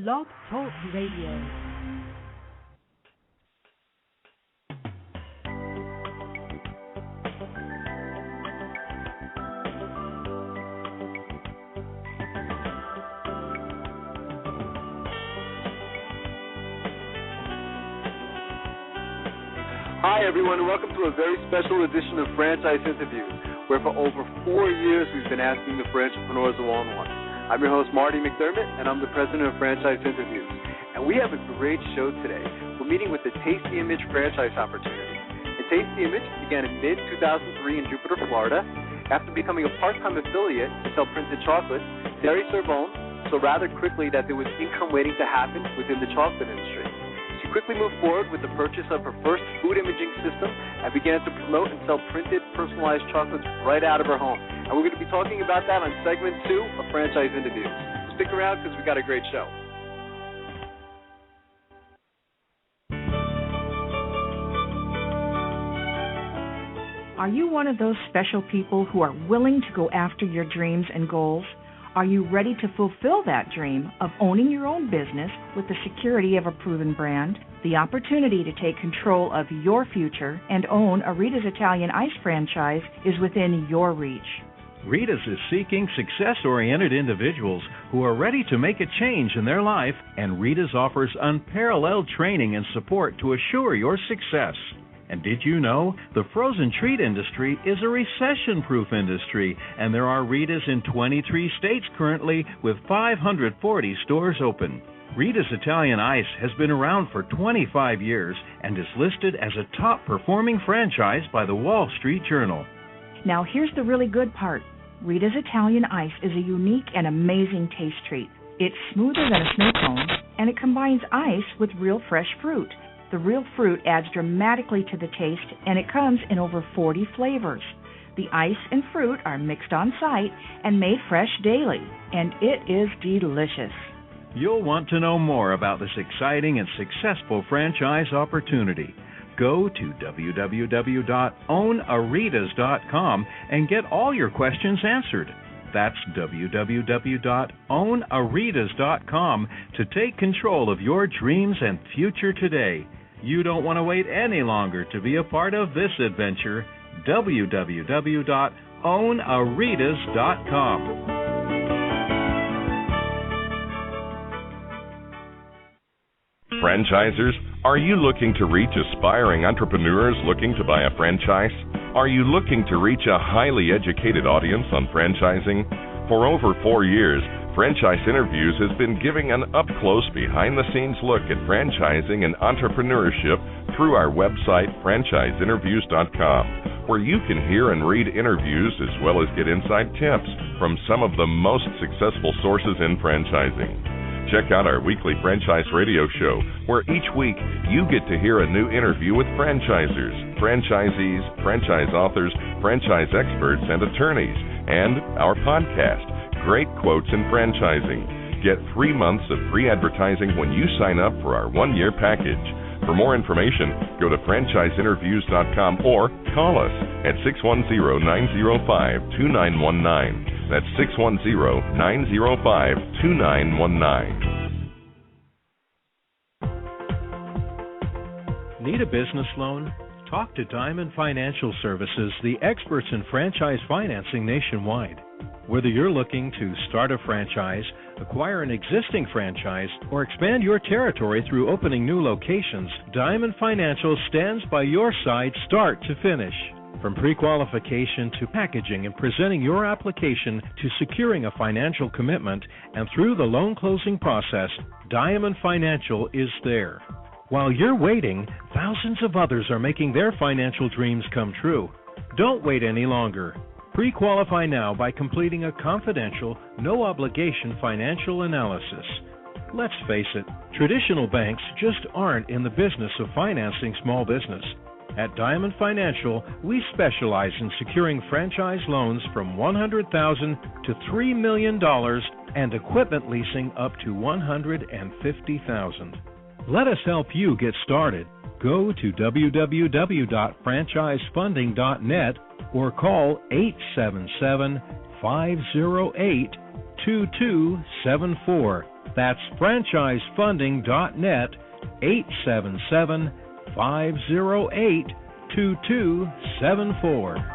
Blog Talk Radio. Hi, everyone, and welcome to a very special edition of Franchise Interviews, where for over 4 years we've been asking the for entrepreneurs one-on-one. I'm your host, Marty McDermott, and I'm the president of Franchise Interviews. And we have a great show today. We're meeting with the Tasty Image franchise opportunity. The Tasty Image began in mid-2003 in Jupiter, Florida. After becoming a part-time affiliate to sell printed chocolates, Derri Cerbone saw rather quickly that there was income waiting to happen within the chocolate industry. She quickly moved forward with the purchase of her first food imaging system and began to promote and sell printed, personalized chocolates right out of her home. And we're going to be talking about that on segment 2 of Franchise Interviews. Stick around because we got a great show. Are you one of those special people who are willing to go after your dreams and goals? Are you ready to fulfill that dream of owning your own business with the security of a proven brand? The opportunity to take control of your future and own a Rita's Italian Ice franchise is within your reach. Rita's is seeking success-oriented individuals who are ready to make a change in their life, and Rita's offers unparalleled training and support to assure your success. And did you know the frozen treat industry is a recession-proof industry, and there are Rita's in 23 states currently with 540 stores open. Rita's Italian Ice has been around for 25 years and is listed as a top-performing franchise by the Wall Street Journal. Now here's the really good part. Rita's Italian Ice is a unique and amazing taste treat. It's smoother than a snow cone, and it combines ice with real fresh fruit. The real fruit adds dramatically to the taste, and it comes in over 40 flavors. The ice and fruit are mixed on site and made fresh daily, and it is delicious. You'll want to know more about this exciting and successful franchise opportunity. Go to www.ownaritas.com and get all your questions answered. That's www.ownaritas.com to take control of your dreams and future today. You don't want to wait any longer to be a part of this adventure. www.ownaritas.com. Franchisers, are you looking to reach aspiring entrepreneurs looking to buy a franchise? Are you looking to reach a highly educated audience on franchising? For over 4 years, Franchise Interviews has been giving an up-close, behind-the-scenes look at franchising and entrepreneurship through our website, franchiseinterviews.com, where you can hear and read interviews as well as get inside tips from some of the most successful sources in franchising. Check out our weekly franchise radio show, where each week you get to hear a new interview with franchisers, franchisees, franchise authors, franchise experts, and attorneys, and our podcast, Great Quotes in Franchising. Get 3 months of free advertising when you sign up for our 1-year package. For more information, go to franchiseinterviews.com or call us at 610-905-2919. That's 610-905-2919. Need a business loan? Talk to Diamond Financial Services, the experts in franchise financing nationwide. Whether you're looking to start a franchise, acquire an existing franchise, or expand your territory through opening new locations, Diamond Financial stands by your side start to finish. From pre-qualification to packaging and presenting your application to securing a financial commitment and through the loan closing process, Diamond Financial is there. While you're waiting, thousands of others are making their financial dreams come true. Don't wait any longer. Pre-qualify now by completing a confidential, no-obligation financial analysis. Let's face it, traditional banks just aren't in the business of financing small business. At Diamond Financial, we specialize in securing franchise loans from $100,000 to $3 million and equipment leasing up to $150,000. Let us help you get started. Go to www.franchisefunding.net or call 877-508-2274. That's franchisefunding.net, 877-508-2274.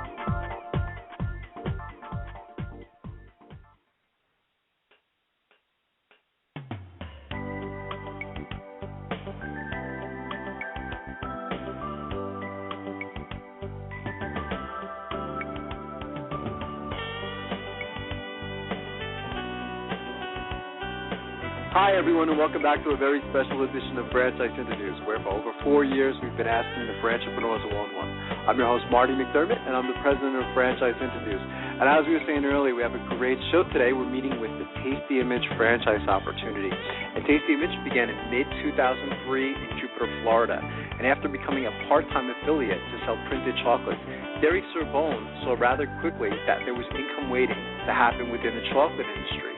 Hi, everyone, and welcome back to a very special edition of Franchise Interviews, where for over 4 years we've been asking the Franchipreneurs one-on-one. I'm your host, Marty McDermott, and I'm the president of Franchise Interviews. And as we were saying earlier, we have a great show today. We're meeting with the Tasty Image franchise opportunity. And Tasty Image began in mid-2003 in Jupiter, Florida. And after becoming a part-time affiliate to sell printed chocolates, Derri Cerbone saw rather quickly that there was income waiting to happen within the chocolate industry.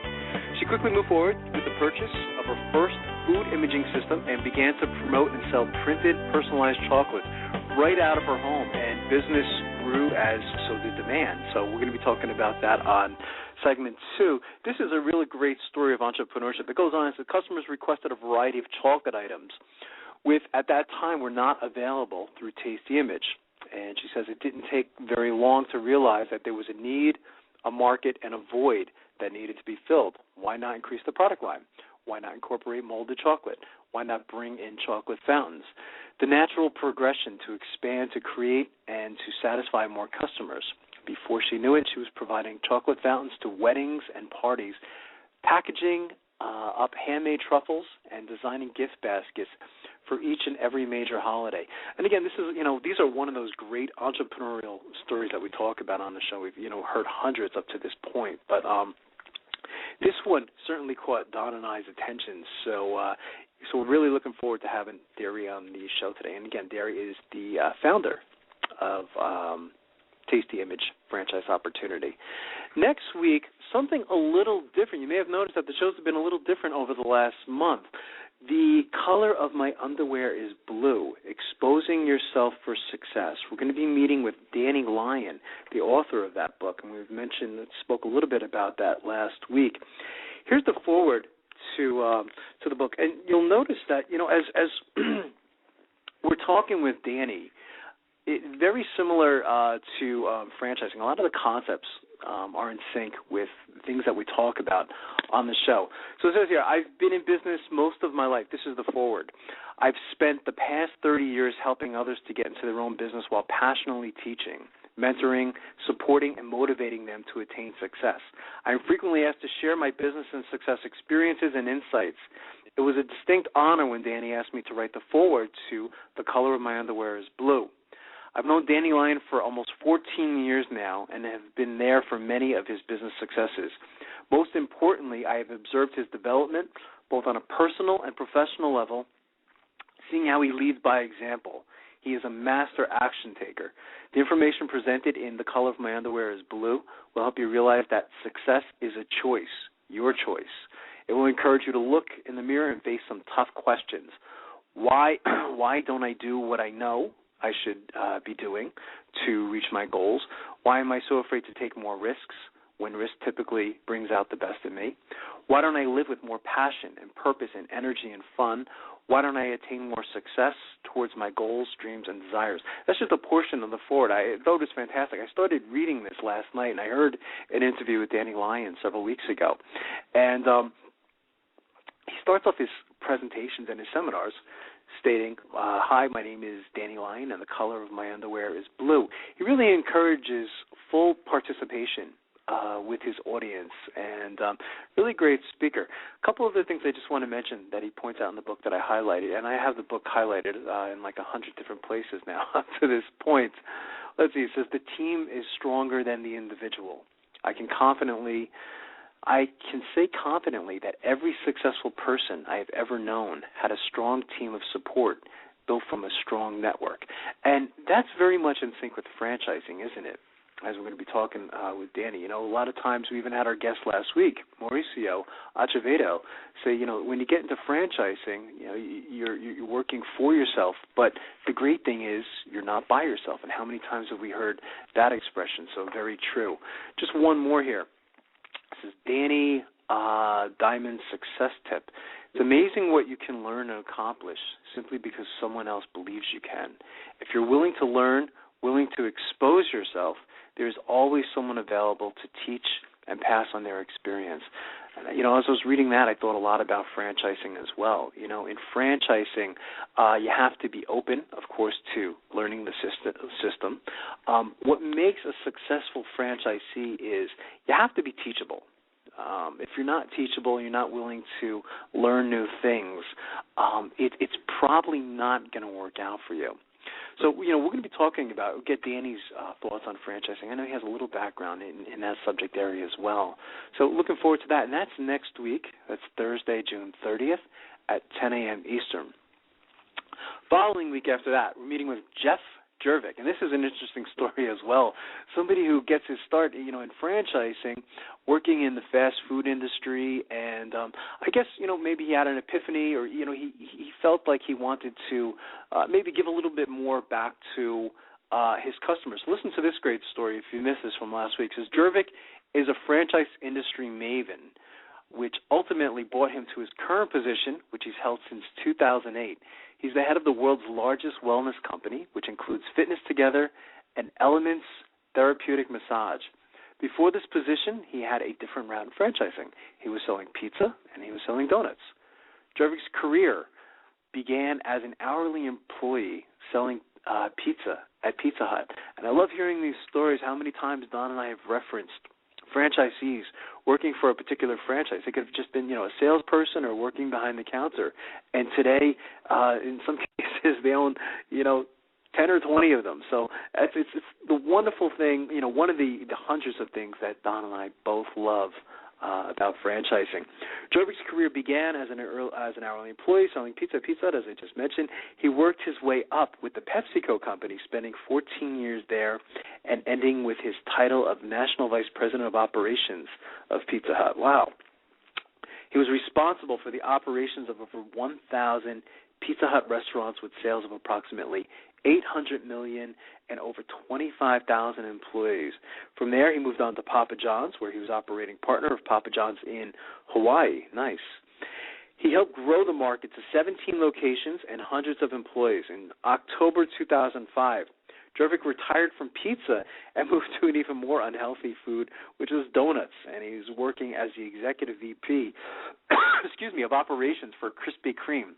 She quickly moved forward with the purchase of her first food imaging system and began to promote and sell printed, personalized chocolates right out of her home, and business grew as so did demand. So we're going to be talking about that on segment 2. This is a really great story of entrepreneurship. It goes on as the customers requested a variety of chocolate items, which at that time were not available through Tasty Image. And she says it didn't take very long to realize that there was a need, a market, and a void that needed to be filled. Why not increase the product line? Why not incorporate molded chocolate? Why not bring in chocolate fountains? The natural progression to expand, to create, and to satisfy more customers. Before she knew it, she was providing chocolate fountains to weddings and parties, packaging up handmade truffles, and designing gift baskets for each and every major holiday. And again, this is, these are one of those great entrepreneurial stories that we talk about on the show. We've, heard hundreds up to this point, but this one certainly caught Don and I's attention. So we're really looking forward to having Derri on the show today. And again, Derri is the founder of Tasty Image franchise opportunity. Next week, something a little different. You may have noticed that the shows have been a little different over the last month. The color of my underwear is blue, exposing yourself for success. We're going to be meeting with Danny Lyon, the author of that book, and spoke a little bit about that last week. Here's the foreword to the book, and you'll notice that as we're talking with Danny, very similar to franchising. A lot of the concepts are in sync with things that we talk about on the show. So it says here, I've been in business most of my life. This is the foreword. I've spent the past 30 years helping others to get into their own business while passionately teaching, mentoring, supporting, and motivating them to attain success. I'm frequently asked to share my business and success experiences and insights. It was a distinct honor when Danny asked me to write the foreword to The Color of My Underwear is Blue. I've known Danny Lyon for almost 14 years now and have been there for many of his business successes. Most importantly, I have observed his development both on a personal and professional level, seeing how he leads by example. He is a master action taker. The information presented in The Color of My Underwear is Blue will help you realize that success is a choice, your choice. It will encourage you to look in the mirror and face some tough questions. Why don't I do what I know I should be doing to reach my goals? Why am I so afraid to take more risks when risk typically brings out the best in me? Why don't I live with more passion and purpose and energy and fun? Why don't I attain more success towards my goals, dreams, and desires? That's just a portion of the foreword. I thought it was fantastic. I started reading this last night, and I heard an interview with Danny Lyon several weeks ago. And he starts off his presentations and his seminars stating, hi, my name is Danny Lyon, and the color of my underwear is blue. He really encourages full participation with his audience, and really great speaker. A couple of the things I just want to mention that he points out in the book that I highlighted, and I have the book highlighted in like 100 different places now up to this point. Let's see, it says, the team is stronger than the individual. I can say confidently that every successful person I have ever known had a strong team of support built from a strong network. And that's very much in sync with franchising, isn't it? As we're going to be talking with Danny. A lot of times we even had our guest last week, Mauricio Acevedo, say, when you get into franchising, you're working for yourself, but the great thing is you're not by yourself. And how many times have we heard that expression? So very true. Just one more here. This is Danny Diamond success tip. It's amazing what you can learn and accomplish simply because someone else believes you can. If you're willing to learn, willing to expose yourself, there's always someone available to teach and pass on their experience. And, as I was reading that, I thought a lot about franchising as well. In franchising, you have to be open, of course, to learning the system. What makes a successful franchisee is you have to be teachable. If you're not teachable, you're not willing to learn new things, it's probably not going to work out for you. So, we're going to be talking about, get Danny's thoughts on franchising. I know he has a little background in that subject area as well. So looking forward to that. And that's next week. That's Thursday, June 30th at 10 a.m. Eastern. Following week after that, we're meeting with Jeff Jervik. And this is an interesting story as well. Somebody who gets his start, in franchising, working in the fast food industry. And I guess, maybe he had an epiphany or, he felt like he wanted to maybe give a little bit more back to his customers. Listen to this great story if you missed this from last week. It says Jervik is a franchise industry maven, which ultimately brought him to his current position, which he's held since 2008. He's the head of the world's largest wellness company, which includes Fitness Together and Elements Therapeutic Massage. Before this position, he had a different route in franchising. He was selling pizza and he was selling donuts. Jervik's career began as an hourly employee selling pizza at Pizza Hut. And I love hearing these stories, how many times Don and I have referenced franchisees working for a particular franchise. It could have just been, a salesperson or working behind the counter. And today, in some cases, they own, 10 or 20 of them. So it's the wonderful thing, one of the hundreds of things that Don and I both love about franchising. Jervik's career began as an hourly employee selling pizza at Pizza Hut, as I just mentioned. He worked his way up with the PepsiCo company, spending 14 years there and ending with his title of National Vice President of Operations of Pizza Hut. Wow. He was responsible for the operations of over 1,000 Pizza Hut restaurants with sales of approximately $800 million and over 25,000 employees. From there, he moved on to Papa John's, where he was operating partner of Papa John's in Hawaii. Nice. He helped grow the market to 17 locations and hundreds of employees. In October 2005, Jervik retired from pizza and moved to an even more unhealthy food, which was donuts, and he was working as the executive VP of operations for Krispy Kreme,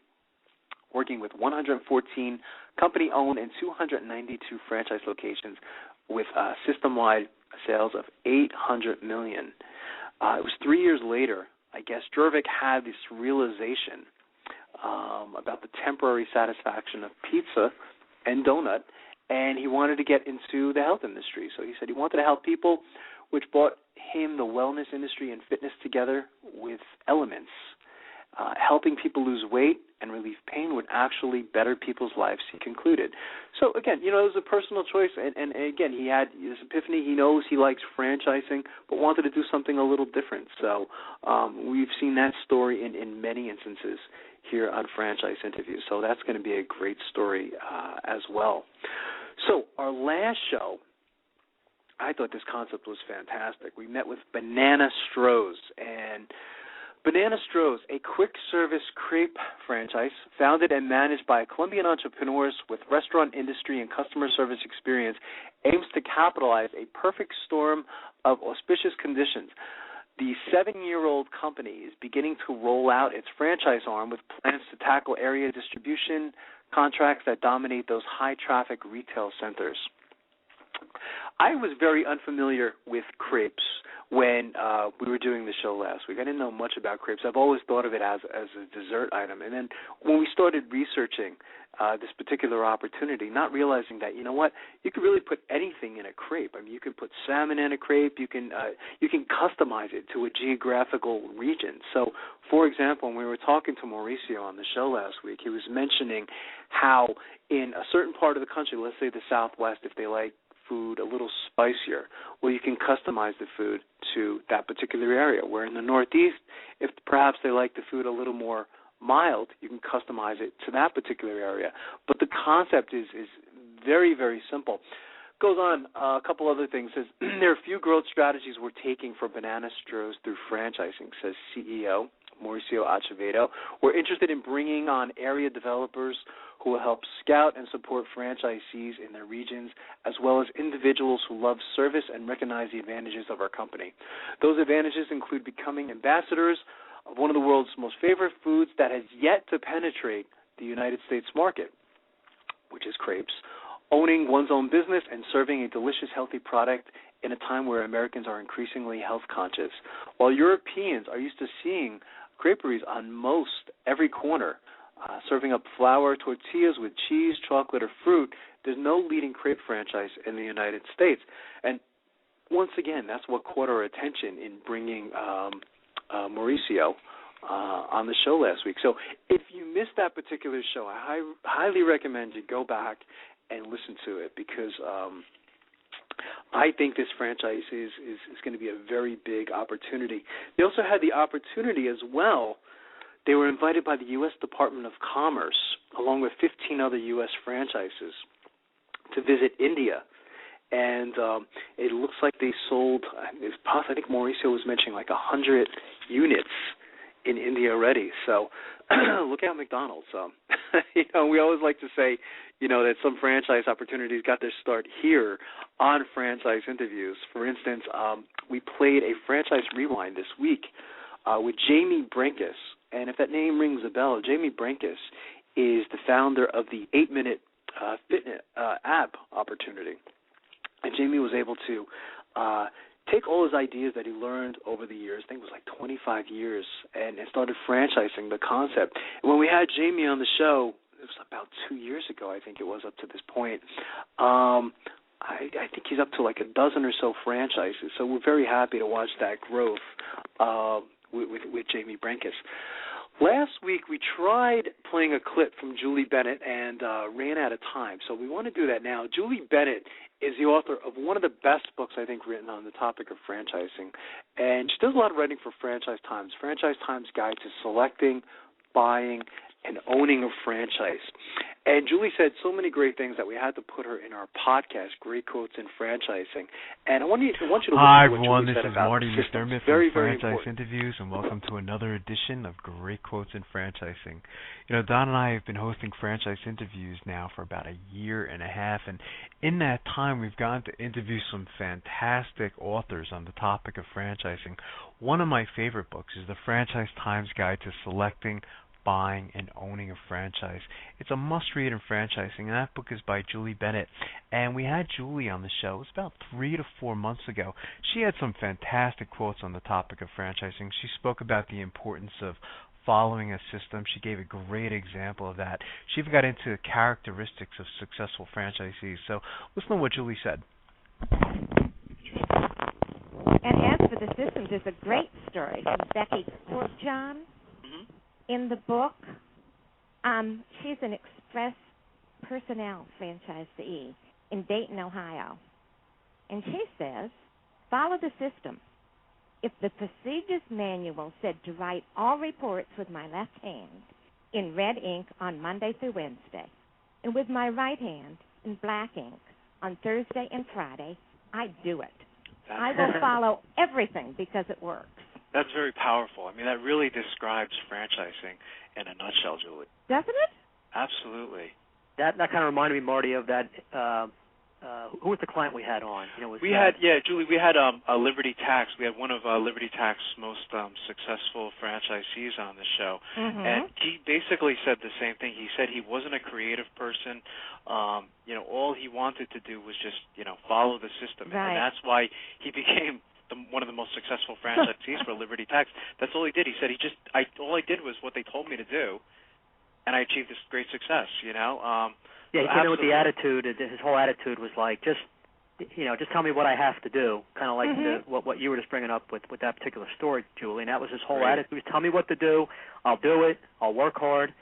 working with 114 company-owned and 292 franchise locations with system-wide sales of $800 million. It was 3 years later, I guess, Jervik had this realization about the temporary satisfaction of pizza and donut, and he wanted to get into the health industry. So he said he wanted to help people, which brought him the wellness industry and Fitness Together with Elements. Helping people lose weight and relieve pain would actually better people's lives, he concluded. So, again, it was a personal choice, and again, he had this epiphany. He knows he likes franchising, but wanted to do something a little different. So we've seen that story in many instances here on Franchise Interviews. So that's going to be a great story as well. So our last show, I thought this concept was fantastic. We met with Banana Stroh's, and Banana Stroh's, a quick-service crepe franchise founded and managed by Colombian entrepreneurs with restaurant industry and customer service experience, aims to capitalize a perfect storm of auspicious conditions. The 7-year-old company is beginning to roll out its franchise arm with plans to tackle area distribution contracts that dominate those high-traffic retail centers. I was very unfamiliar with crepes when we were doing the show last week. I didn't know much about crepes. I've always thought of it as a dessert item. And then when we started researching this particular opportunity, not realizing that, you could really put anything in a crepe. I mean, you can put salmon in a crepe. You can customize it to a geographical region. So, for example, when we were talking to Mauricio on the show last week, he was mentioning how in a certain part of the country, let's say the Southwest, if they like food a little spicier, well, you can customize the food to that particular area. Where in the Northeast, if perhaps they like the food a little more mild, you can customize it to that particular area. But the concept is very, very simple. Goes on, a couple other things. Says, there are few growth strategies we're taking for Banana Stros through franchising, says CEO Mauricio Acevedo. We're interested in bringing on area developers who will help scout and support franchisees in their regions, as well as individuals who love service and recognize the advantages of our company. Those advantages include becoming ambassadors of one of the world's most favorite foods that has yet to penetrate the United States market, which is crepes, owning one's own business, and serving a delicious, healthy product in a time where Americans are increasingly health conscious. While Europeans are used to seeing creperies on most every corner, serving up flour tortillas with cheese, chocolate, or fruit, there's no leading crepe franchise in the United States. And once again, that's what caught our attention in bringing Mauricio on the show last week. So if you missed that particular show, I highly recommend you go back and listen to it, because I think this franchise is going to be a very big opportunity. They also had the opportunity as well. They were invited by the U.S. Department of Commerce, along with 15 other U.S. franchises, to visit India. And it looks like they sold, I think Mauricio was mentioning like 100 units in India already. So look out, McDonald's. We always like to say, that some franchise opportunities got their start here on Franchise Interviews. For instance, we played a franchise rewind this week with Jamie Brenkus. And if that name rings a bell, Jamie Brenkus is the founder of the 8-Minute Fitness app opportunity. And Jamie was able to take all his ideas that he learned over the years, I think it was like 25 years, and started franchising the concept. And when we had Jamie on the show, it was about 2 years ago, I think it was, up to this point, I think he's up to like a dozen or so franchises. So we're very happy to watch that growth with Jamie Brenkus. Last week we tried playing a clip from Julie Bennett and ran out of time, so we want to do that now. Julie Bennett is the author of one of the best books, I think, written on the topic of franchising, and she does a lot of writing for Franchise Times Guide to Selecting, Buying, and Owning a Franchise. And Julie said so many great things that we had to put her in our podcast, Great Quotes in Franchising. And I want you to listen to what Julie said about Hi, everyone. This is Marty systems. McDermott very, from very Franchise Interviews, and welcome to another edition of Great Quotes in Franchising. Don and I have been hosting Franchise Interviews now for about a year and a half, and in that time we've gotten to interview some fantastic authors on the topic of franchising. One of my favorite books is the Franchise Times Guide to Selecting, Buying, and Owning a Franchise. It's a must-read in franchising, and that book is by Julie Bennett. And we had Julie on the show. It was about 3 to 4 months ago. She had some fantastic quotes on the topic of franchising. She spoke about the importance of following a system. She gave a great example of that. She even got into the characteristics of successful franchisees. So listen to what Julie said. And as for the systems, there's a great story from Becky Portjohn. In the book, she's an express personnel franchisee in Dayton, Ohio. And she says, follow the system. If the procedures manual said to write all reports with my left hand in red ink on Monday through Wednesday, and with my right hand in black ink on Thursday and Friday, I'd do it. I will follow everything because it works. That's very powerful. I mean, that really describes franchising in a nutshell, Julie. Doesn't it? Absolutely. That kind of reminded me, Marty, of that. Who was the client we had on? Julie, we had a Liberty Tax. We had one of Liberty Tax's most successful franchisees on the show, and he basically said the same thing. He said he wasn't a creative person. All he wanted to do was just follow the system, right. And that's why he became one of the most successful franchisees for Liberty Tax. That's all he did. He said all I did was what they told me to do, and I achieved this great success. Yeah, he came in with the attitude. His whole attitude was like, just tell me what I have to do. Kind of like what you were just bringing up with that particular story, Julie. And that was his whole attitude. Tell me what to do. I'll do it. I'll work hard,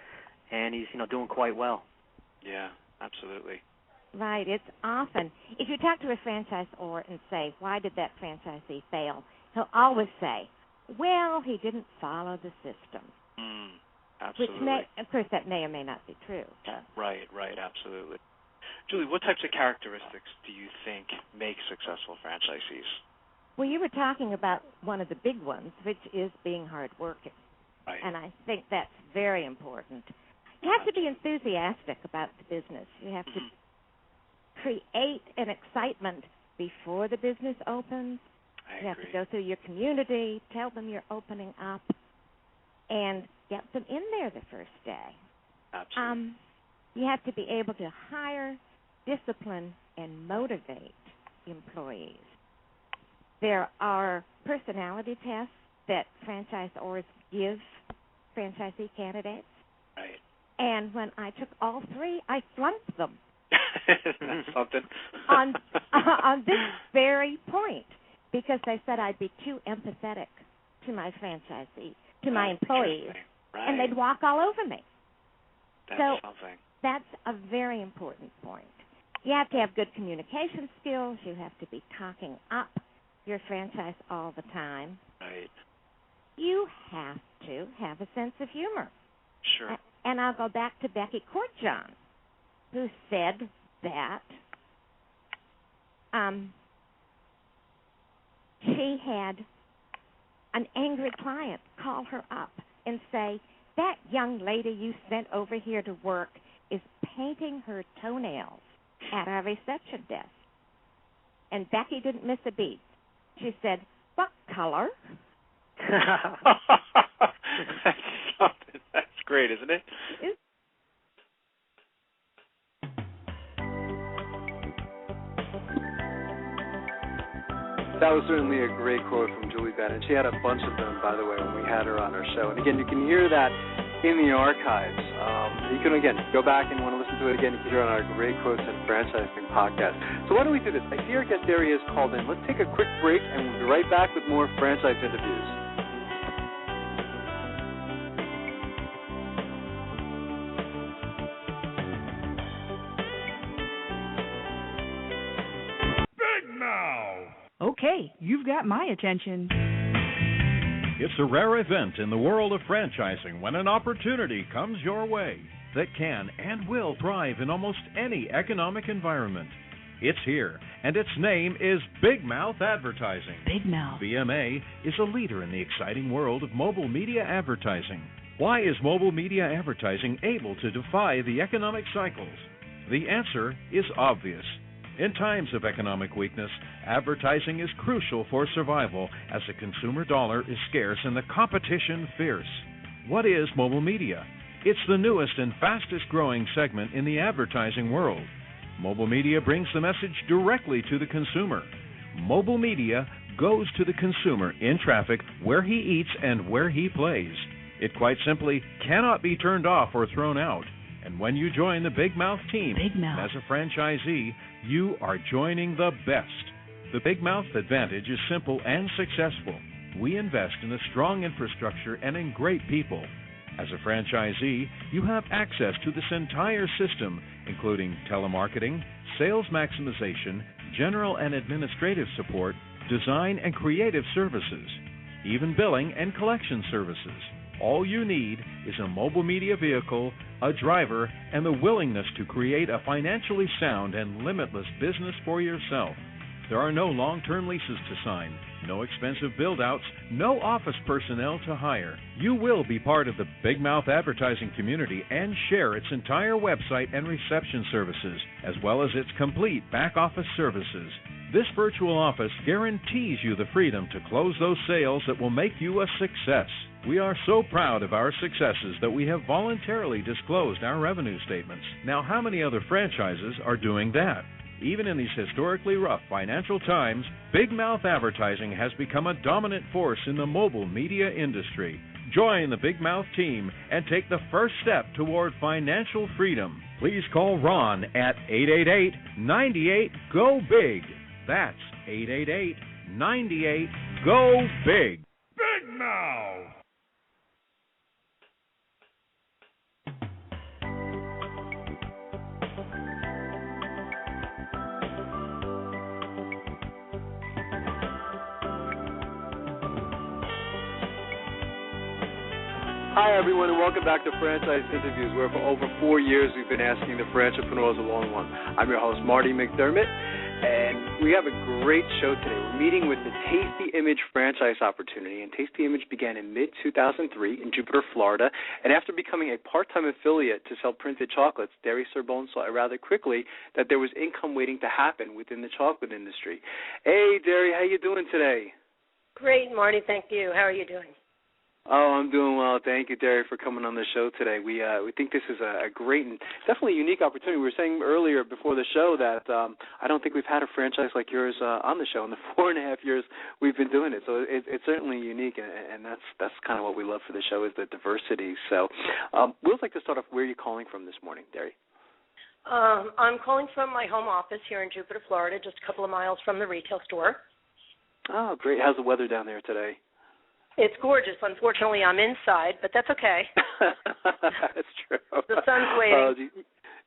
and he's doing quite well. Yeah, absolutely. Right. It's often, if you talk to a franchisor and say, why did that franchisee fail, he'll always say, well, he didn't follow the system. Absolutely. Of course, that may or may not be true. Right, absolutely. Julie, what types of characteristics do you think make successful franchisees? Well, you were talking about one of the big ones, which is being hardworking. Right. And I think that's very important. You have to be enthusiastic about the business. You have to create an excitement before the business opens. You have to go through your community, tell them you're opening up, and get them in there the first day. Absolutely. You have to be able to hire, discipline, and motivate employees. There are personality tests that franchisors give franchisee candidates. Right. And when I took all three, I flunked them. That's something. on this very point, because they said I'd be too empathetic to my franchisee, to my employees, right. and they'd walk all over me. That's something. That's a very important point. You have to have good communication skills. You have to be talking up your franchise all the time. Right. You have to have a sense of humor. Sure. And I'll go back to Becky Courtjohn, who said that she had an angry client call her up and say, that young lady you sent over here to work is painting her toenails at our reception desk. And Becky didn't miss a beat. She said, what color? That's something. That's great, isn't it? That was certainly a great quote from Julie Bennett. She had a bunch of them, by the way, when we had her on our show. And again, you can hear that in the archives. You can, again, go back and want to listen to it again. You can hear it on our Great Quotes and Franchising podcast. So why don't we do this? I see our guest Derri has called in. Let's take a quick break, and we'll be right back with more franchise interviews. Okay, you've got my attention. It's a rare event in the world of franchising when an opportunity comes your way that can and will thrive in almost any economic environment. It's here, and its name is Big Mouth Advertising. Big Mouth. BMA is a leader in the exciting world of mobile media advertising. Why is mobile media advertising able to defy the economic cycles? The answer is obvious. In times of economic weakness, advertising is crucial for survival as the consumer dollar is scarce and the competition fierce. What is mobile media? It's the newest and fastest growing segment in the advertising world. Mobile media brings the message directly to the consumer. Mobile media goes to the consumer in traffic where he eats and where he plays. It quite simply cannot be turned off or thrown out. And when you join the Big Mouth team as a franchisee, you are joining the best. The Big Mouth advantage is simple and successful. We invest in a strong infrastructure and in great people. As a franchisee, you have access to this entire system, including telemarketing, sales maximization, general and administrative support, design and creative services, even billing and collection services. All you need is a mobile media vehicle, a driver, and the willingness to create a financially sound and limitless business for yourself. There are no long-term leases to sign, no expensive build-outs, no office personnel to hire. You will be part of the Big Mouth advertising community and share its entire website and reception services, as well as its complete back-office services. This virtual office guarantees you the freedom to close those sales that will make you a success. We are so proud of our successes that we have voluntarily disclosed our revenue statements. Now, how many other franchises are doing that? Even in these historically rough financial times, Big Mouth Advertising has become a dominant force in the mobile media industry. Join the Big Mouth team and take the first step toward financial freedom. Please call Ron at 888-98-GO-BIG. That's 888-98-GO-BIG. Big Mouth! Hi, everyone, and welcome back to Franchise Interviews, where for over 4 years we've been asking the entrepreneurs along one. I'm your host, Marty McDermott, and we have a great show today. We're meeting with the Tasty Image franchise opportunity, and Tasty Image began in mid-2003 in Jupiter, Florida, and after becoming a part-time affiliate to sell printed chocolates, Derri Cerbone saw rather quickly that there was income waiting to happen within the chocolate industry. Hey, Derri, how you doing today? Great, Marty, thank you. How are you doing? Oh, I'm doing well. Thank you, Derri, for coming on the show today. We think this is a great and definitely unique opportunity. We were saying earlier before the show that I don't think we've had a franchise like yours on the show in the 4.5 years we've been doing it. So it's certainly unique, and that's kind of what we love for the show is the diversity. So we'd like to start off. Where are you calling from this morning, Derri? I'm calling from my home office here in Jupiter, Florida, just a couple of miles from the retail store. Oh, great. How's the weather down there today? It's gorgeous. Unfortunately, I'm inside, but that's okay. That's true. The sun's waiting.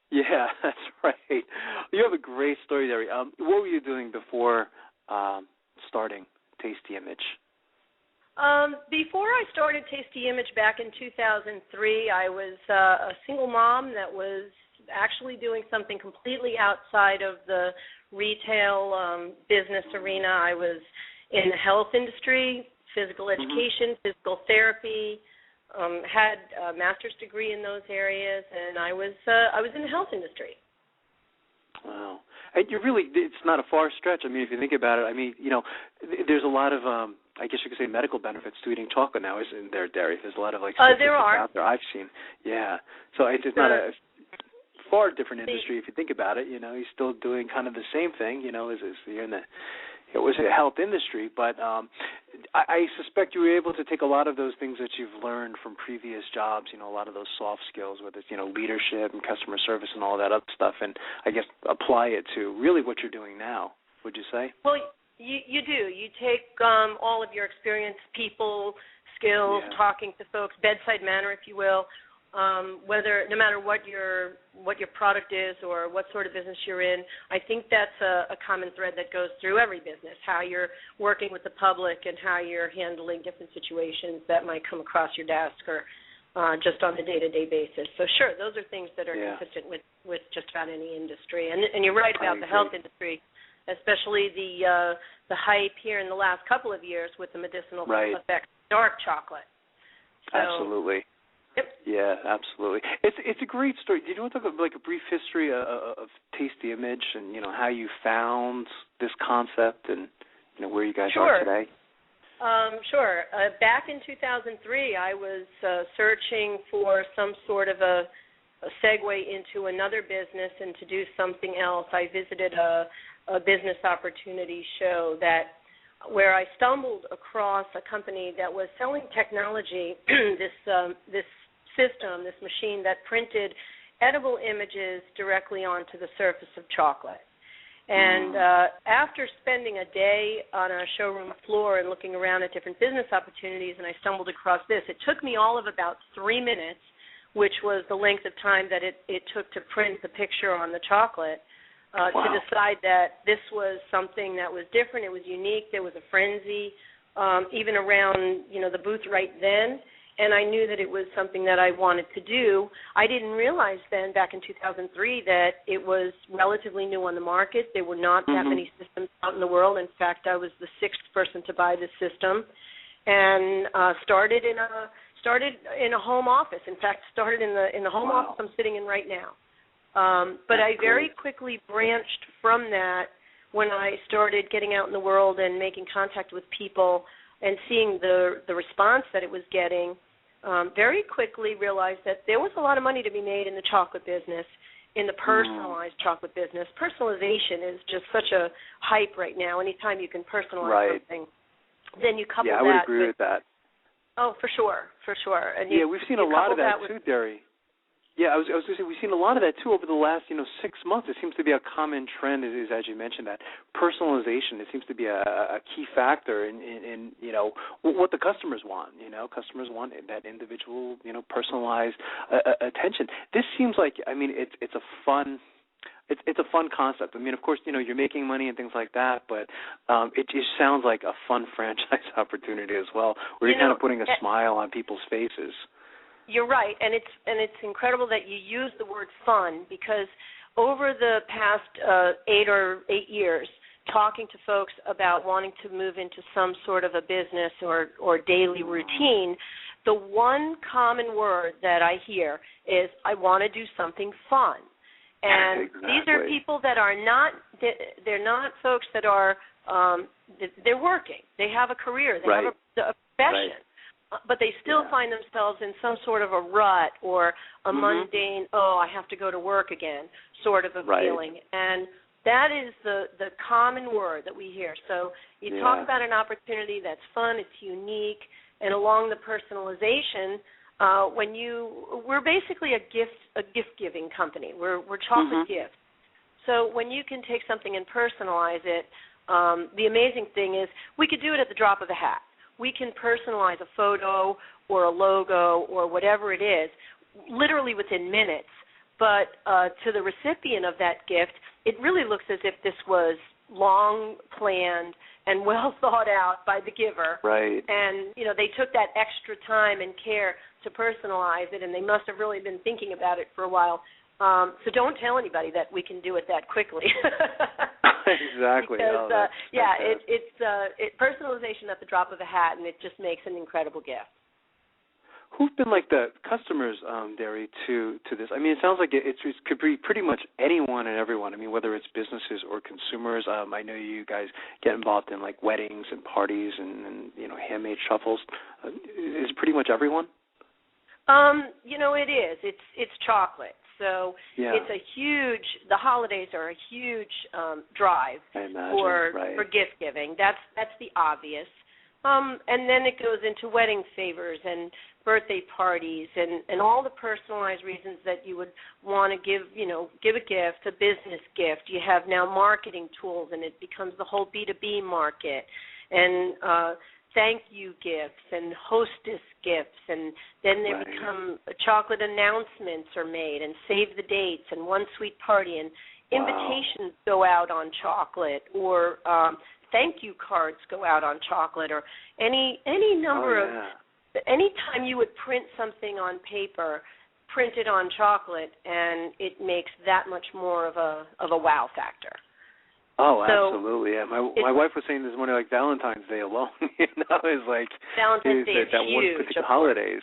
Yeah, that's right. You have a great story, Derri. What were you doing before starting Tasty Image? Before I started Tasty Image back in 2003, I was a single mom that was actually doing something completely outside of the retail business arena. I was in the health industry, physical education, physical therapy, had a master's degree in those areas, and I was in the health industry. Wow. And it's not a far stretch. I mean, if you think about it, I mean, there's a lot of, I guess you could say medical benefits to eating chocolate now, isn't there, Derri? There's a lot of, there are. out there I've seen. Yeah. So it's not a far different industry if you think about it. He's still doing kind of the same thing, as you're in the it was a health industry, but I suspect you were able to take a lot of those things that you've learned from previous jobs, a lot of those soft skills, whether it's, leadership and customer service and all that other stuff, and I guess apply it to really what you're doing now, would you say? Well, you do. You take all of your experience, people, skills, talking to folks, bedside manner, if you will, no matter what your product is or what sort of business you're in, I think that's a common thread that goes through every business, how you're working with the public and how you're handling different situations that might come across your desk or just on a day-to-day basis. So sure, those are things that are consistent with just about any industry. And you're right about the health industry, especially the hype here in the last couple of years with the medicinal effects of dark chocolate. So, absolutely. Yep. Yeah, absolutely. It's a great story. Do you want to talk about a brief history of Tasty Image and how you found this concept and where you guys are today? Sure. Back in 2003, I was searching for some sort of a segue into another business and to do something else. I visited a business opportunity show where I stumbled across a company that was selling technology, this system, this machine that printed edible images directly onto the surface of chocolate. And after spending a day on a showroom floor and looking around at different business opportunities, and I stumbled across this, it took me all of about 3 minutes, which was the length of time that it took to print the picture on the chocolate, to decide that this was something that was different, it was unique, there was a frenzy, even around the booth right then. And I knew that it was something that I wanted to do. I didn't realize then, back in 2003, that it was relatively new on the market. There were not that many systems out in the world. In fact, I was the 6th person to buy this system, and started in a home office. In fact, started in the home office I'm sitting in right now. But I very quickly branched from that when I started getting out in the world and making contact with people and seeing the response that it was getting. Very quickly realized that there was a lot of money to be made in the chocolate business, in the personalized chocolate business. Personalization is just such a hype right now. Anytime you can personalize something, then you couple that. Yeah, I would agree with that. Oh, for sure. And we've seen a lot of that too, Derri. Yeah, I was going to say we've seen a lot of that too over the last 6 months. It seems to be a common trend, as you mentioned, that personalization. It seems to be a key factor in what the customers want. Customers want that individual personalized attention. This seems like it's a fun. It's a fun concept. I mean, of course, you're making money and things like that, but it just sounds like a fun franchise opportunity as well, where you're kind of putting a smile on people's faces. You're right, and it's incredible that you use the word fun, because over the past 8 years, talking to folks about wanting to move into some sort of a business or daily routine, the one common word that I hear is, I want to do something fun. And exactly. These are people that are not, they're not folks that are, they're working. They have a career. They have a profession. But they still find themselves in some sort of a rut or a mundane, I have to go to work again, sort of a feeling. And that is the common word that we hear. So you talk about an opportunity that's fun, it's unique, and along the personalization, we're basically a gift-giving company. We're chocolate gifts. So when you can take something and personalize it, the amazing thing is we could do it at the drop of a hat. We can personalize a photo or a logo or whatever it is, literally within minutes. But to the recipient of that gift, it really looks as if this was long planned and well thought out by the giver. Right. And, they took that extra time and care to personalize it, and they must have really been thinking about it for a while. So don't tell anybody that we can do it that quickly. Exactly. Because, it's personalization at the drop of a hat, and it just makes an incredible gift. Who've been like the customers, Derri, to this? I mean, it sounds like it could be pretty much anyone and everyone. I mean, whether it's businesses or consumers. I know you guys get involved in like weddings and parties and handmade shuffles. Is it pretty much everyone? It is. It's chocolate. So it's the holidays are a huge drive for gift giving. That's the obvious. And then it goes into wedding favors and birthday parties and all the personalized reasons that you would want to give a gift, a business gift. You have now marketing tools, and it becomes the whole B2B market. And thank you gifts and hostess gifts, and then there become chocolate announcements are made and save the dates and one sweet party, and invitations go out on chocolate, or thank you cards go out on chocolate, or any number of, anytime you would print something on paper, print it on chocolate, and it makes that much more of a wow factor. Oh, absolutely. Yeah. My wife was saying this morning, like Valentine's Day alone, is like Valentine's Day is that huge, one particular holidays,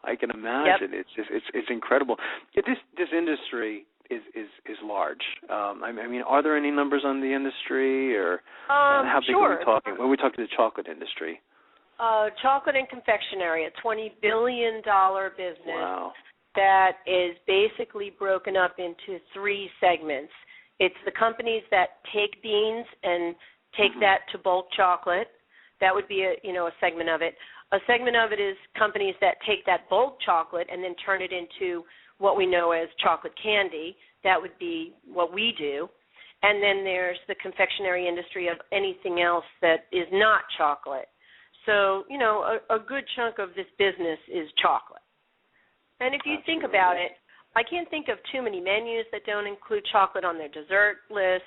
I can imagine. It's just it's incredible. This industry is large. I mean, are there any numbers on the industry, or how big are we talking when we talk to the chocolate industry? Chocolate and confectionery, a $20 billion business that is basically broken up into 3 segments. It's the companies that take beans and take that to bulk chocolate. That would be a segment of it. A segment of it is companies that take that bulk chocolate and then turn it into what we know as chocolate candy. That would be what we do. And then there's the confectionery industry of anything else that is not chocolate. So, a good chunk of this business is chocolate. And if you think about it, I can't think of too many menus that don't include chocolate on their dessert list.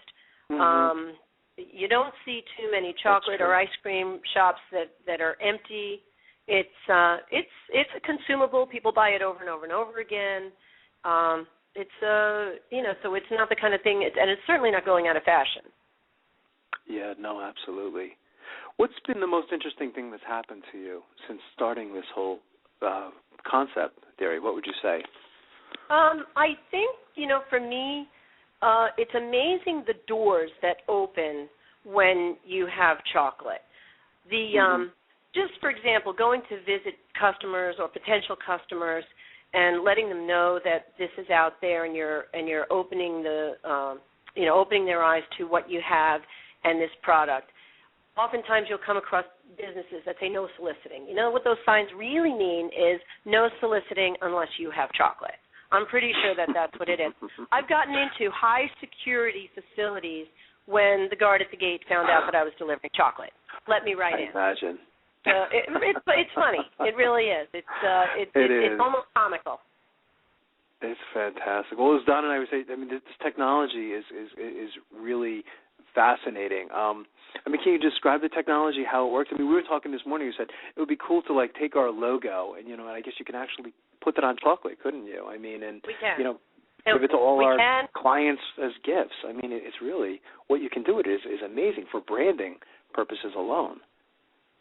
You don't see too many chocolate or ice cream shops that are empty. It's a consumable. People buy it over and over and over again. So it's not the kind of thing, and it's certainly not going out of fashion. Yeah, no, absolutely. What's been the most interesting thing that's happened to you since starting this whole concept, Derri? What would you say? I think, for me, it's amazing the doors that open when you have chocolate. Just for example, going to visit customers or potential customers and letting them know that this is out there, and you're opening opening their eyes to what you have and this product. Oftentimes you'll come across businesses that say no soliciting. What those signs really mean is no soliciting unless you have chocolate. I'm pretty sure that's what it is. I've gotten into high-security facilities when the guard at the gate found out that I was delivering chocolate. Let me right in. I imagine. It's funny. It really is. It's almost comical. It's fantastic. Well, as Don and I would say, this technology is really fascinating. Can you describe the technology, how it works? We were talking this morning. You said it would be cool to take our logo and I guess you can actually put it on chocolate, couldn't you? I mean, and we can. You know, give it to all our can. clients as gifts. I mean, it's really what you can do. It is amazing for branding purposes alone.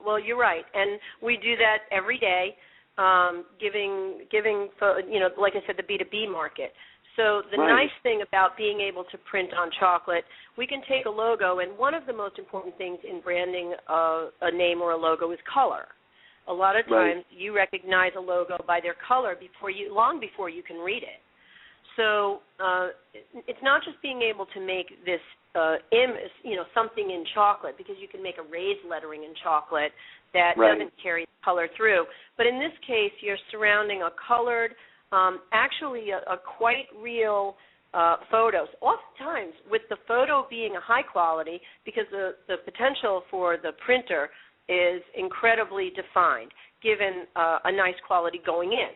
Well, you're right, and we do that every day, giving like I said, the B2B market. So the nice thing about being able to print on chocolate, we can take a logo, and one of the most important things in branding a name or a logo is color. A lot of times you recognize a logo by their color long before you can read it. So it's not just being able to make this something in chocolate, because you can make a raised lettering in chocolate that doesn't carry color through. But in this case, you're surrounding a colored, actually a quite real photos. Oftentimes, with the photo being a high quality, because the potential for the printer is incredibly defined, given a nice quality going in.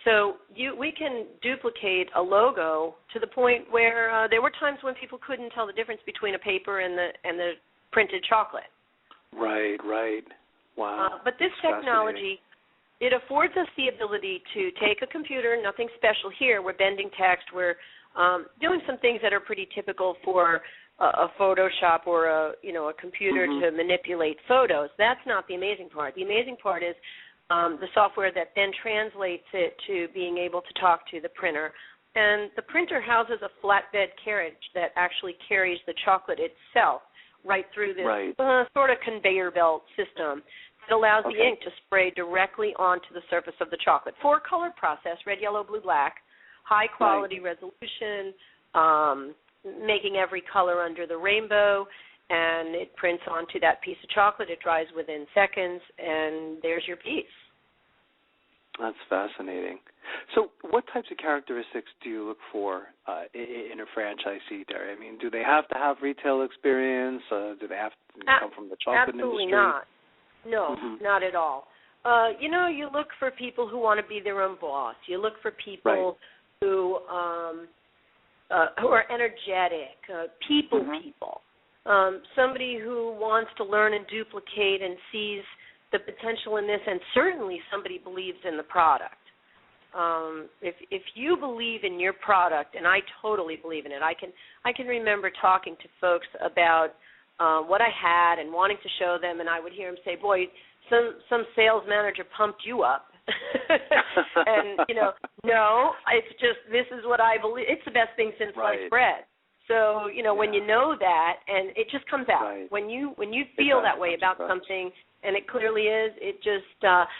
So we can duplicate a logo to the point where there were times when people couldn't tell the difference between a paper and the printed chocolate. Right. Wow. But this technology, it affords us the ability to take a computer, nothing special here. We're bending text. We're doing some things that are pretty typical for a Photoshop or a computer to manipulate photos. That's not the amazing part. The amazing part is the software that then translates it to being able to talk to the printer. And the printer houses a flatbed carriage that actually carries the chocolate itself right through this sort of conveyor belt system. It allows the ink to spray directly onto the surface of the chocolate. Four-color process, red, yellow, blue, black, high-quality resolution, making every color under the rainbow, and it prints onto that piece of chocolate. It dries within seconds, and there's your piece. That's fascinating. So what types of characteristics do you look for in a franchisee, Derri? I mean, do they have to have retail experience? Do they have to come from the chocolate industry? Absolutely not. No, not at all. You look for people who want to be their own boss. You look for people who are energetic, people. Somebody who wants to learn and duplicate and sees the potential in this, and certainly somebody believes in the product. If you believe in your product, and I totally believe in it, I can remember talking to folks about what I had and wanting to show them, and I would hear them say, "Boy, some sales manager pumped you up." And no, it's just, this is what I believe. It's the best thing since sliced bread. So when you know that, and it just comes out when you feel that way about something, and it clearly is. It just that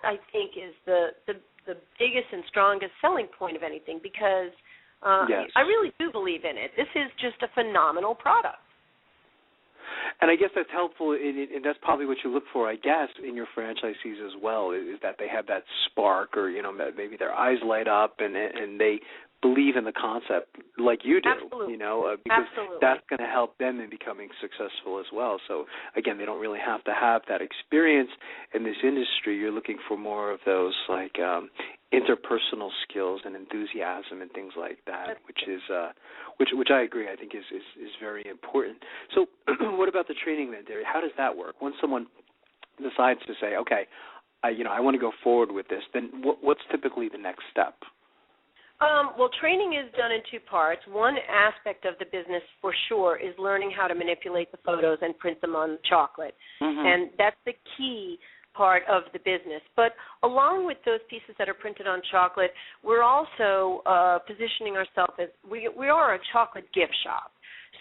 I think is the biggest and strongest selling point of anything, because I really do believe in it. This is just a phenomenal product. And I guess that's helpful, and that's probably what you look for, I guess, in your franchisees as well, is that they have that spark, or maybe their eyes light up, and they believe in the concept like you do. Absolutely. Because that's going to help them in becoming successful as well. So again, they don't really have to have that experience in this industry. You're looking for more of those like interpersonal skills and enthusiasm and things like that, which I agree, I think is very important. So what about the training then, Derri? How does that work? Once someone decides to say, okay, I want to go forward with this, then what's typically the next step? Well, training is done in two parts. One aspect of the business, for sure, is learning how to manipulate the photos and print them on chocolate. And that's the key part of the business. But along with those pieces that are printed on chocolate, we're also positioning ourselves as we are a chocolate gift shop.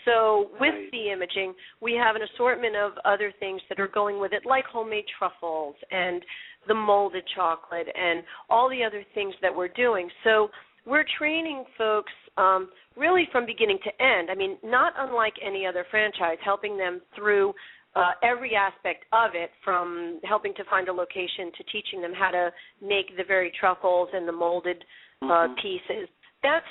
So with the imaging, we have an assortment of other things that are going with it, like homemade truffles and the molded chocolate and all the other things that we're doing. So we're training folks really from beginning to end. I mean, not unlike any other franchise, helping them through every aspect of it, from helping to find a location to teaching them how to make the very truffles and the molded pieces. That's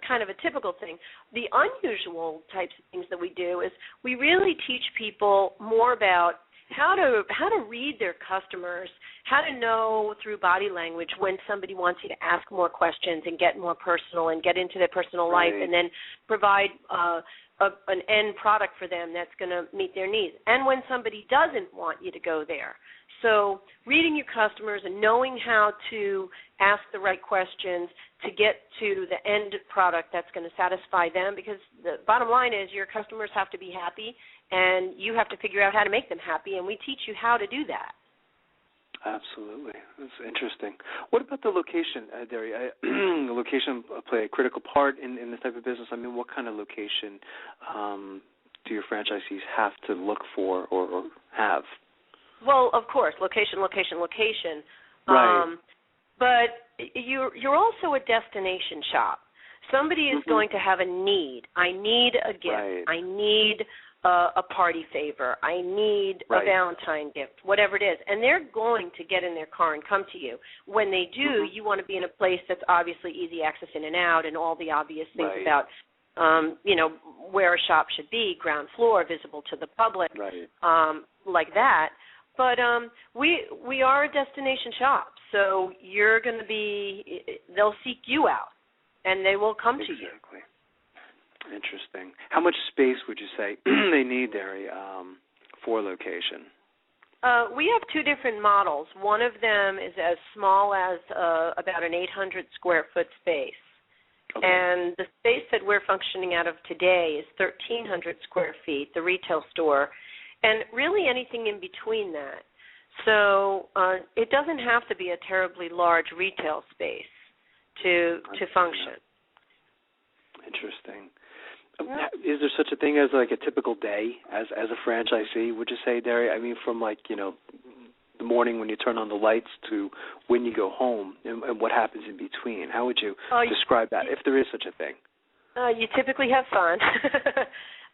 kind of a typical thing. The unusual types of things that we do is we really teach people more about how to read their customers, how to know through body language when somebody wants you to ask more questions and get more personal and get into their personal life, and then provide an end product for them that's going to meet their needs, and when somebody doesn't want you to go there. So reading your customers and knowing how to ask the right questions to get to the end product that's going to satisfy them, because the bottom line is your customers have to be happy, and you have to figure out how to make them happy, and we teach you how to do that. Absolutely. That's interesting. What about the location, Derri? The location play a critical part in this type of business. I mean, what kind of location do your franchisees have to look for or have? Well, of course, location. Right. But you're also a destination shop. Somebody is going to have a need. I need a gift. Right. I need a party favor. I need a Valentine gift, whatever it is. And they're going to get in their car and come to you. When they do, you want to be in a place that's obviously easy access in and out and all the obvious things about, where a shop should be, ground floor, visible to the public, like that. But we are a destination shop, so you're going to be, they'll seek you out, and they will come to you. Exactly. Interesting. How much space would you say they need, Derri, for location? We have two different models. One of them is as small as about an 800 square foot space. Okay. And the space that we're functioning out of today is 1,300 square feet, the retail store, and really anything in between that. So it doesn't have to be a terribly large retail space to function. Interesting. Is there such a thing as like a typical day as a franchisee, would you say, Derri? I mean, from the morning when you turn on the lights to when you go home and what happens in between. How would you describe that, if there is such a thing? You typically have fun.